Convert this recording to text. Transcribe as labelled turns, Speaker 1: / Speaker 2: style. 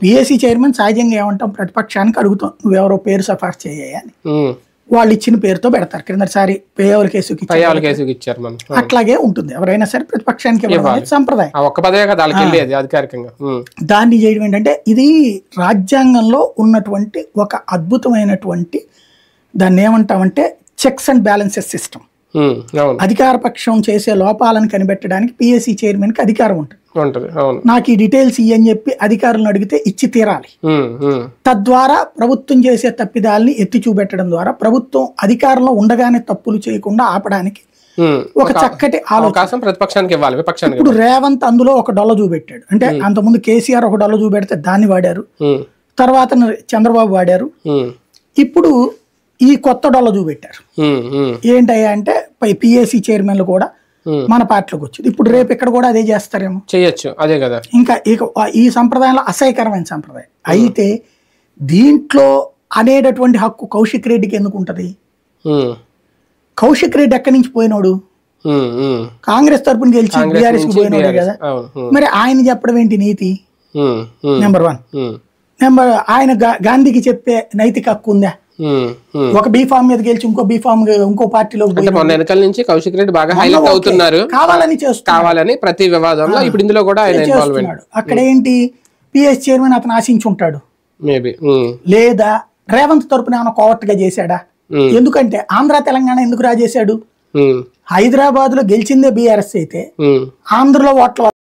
Speaker 1: PSC chairman సహజంగా ఏమంటాం, ప్రతిపక్షానికి అడుగుతాం నువ్వెవరో పేరు సిఫార్సు చేయని, వాళ్ళు ఇచ్చిన పేరుతో పెడతారు. క్రిందసారి పేయవల కేసుకి
Speaker 2: ఇచ్చారు మనం.
Speaker 1: అట్లాగే ఉంటుంది, ఎవరైనా సరే ప్రతిపక్షానికి ఇవ్వడం అనేది సంప్రదాయం.
Speaker 2: ఒక్క పదవే కదా వాళ్ళకి వెళ్ళేది అధికారికంగా.
Speaker 1: దాన్ని చేయడం ఏంటంటే ఇది రాజ్యాంగంలో ఉన్నటువంటి ఒక అద్భుతమైనటువంటి, దాన్ని ఏమంటామంటే చెక్స్ అండ్ బ్యాలెన్సెస్ సిస్టమ్. అధికార పక్షం చేసే లోపాలను కనిపెట్టడానికి పిఎస్సి చైర్మన్ కి అధికారం ఉంటుంది. నాకు ఈ డీటెయిల్స్ ఇయ్యని చెప్పి అధికారులను అడిగితే ఇచ్చి తీరాలి. తద్వారా ప్రభుత్వం చేసే తప్పిదాలని ఎత్తి చూపెట్టడం ద్వారా ప్రభుత్వం అధికారంలో ఉండగానే తప్పులు చేయకుండా ఆపడానికి ఒక చక్కటి
Speaker 2: అవకాశం ప్రతిపక్షానికి ఇవ్వాలి, విపక్షానికి.
Speaker 1: ఇప్పుడు రేవంత్ అందులో ఒక డొల్ల చూపెట్టాడు. అంటే అంతకుముందు కేసీఆర్ ఒక డొల్ల చూపెడితే దాన్ని వాడారు, తర్వాత చంద్రబాబు వాడారు, ఇప్పుడు ఈ కొత్త డొల్ల చూపెట్టారు. ఏంటయ్యా అంటే పిఎస్సి చైర్మన్లు కూడా మన పార్టీలోకి వచ్చింది. ఇప్పుడు రేపు ఇక్కడ కూడా అదే చేస్తారేమో,
Speaker 2: చేయొచ్చు. అదే కదా
Speaker 1: ఇంకా ఈ సంప్రదాయంలో అసహ్యకరమైన సంప్రదాయం. అయితే దీంట్లో అనేటటువంటి హక్కు కౌశిక్ రెడ్డికి ఎందుకు ఉంటది? కౌశిక్ రెడ్డి ఎక్కడి నుంచి పోయినోడు? కాంగ్రెస్ తరపున గెలిచి బీఆర్ఎస్ కి పోయినోడే కదా. మరి ఆయన చెప్పడం ఏంటి నీతి? నెంబర్ 1. ఆయన గాంధీకి చెప్పే నైతిక హక్కు ఉందా? ఒక బీఫామ్ మీద గెలిచి ఇంకో బీఫామ్ ఇంకో పార్టీలో
Speaker 2: ఎన్నికల నుంచి కౌశిక్ రెడ్డి బాగా హైలైట్ అవుతున్నారు, కావాలని ప్రతి వివాదంలో. ఇప్పుడు ఇందులో కూడా
Speaker 1: అక్కడ ఏంటి, పిఎస్ చైర్మన్ అతను ఆశించి ఉంటాడు
Speaker 2: మేబీ,
Speaker 1: లేదా రేవంత్ తరపున ఏమైనా కోవర్ట్ గా చేశాడా? ఎందుకంటే ఆంధ్ర తెలంగాణ ఎందుకు రాజేశాడు? హైదరాబాద్ లో గెలిచిందే బీఆర్ఎస్ అయితే ఆంధ్రలో ఓట్ల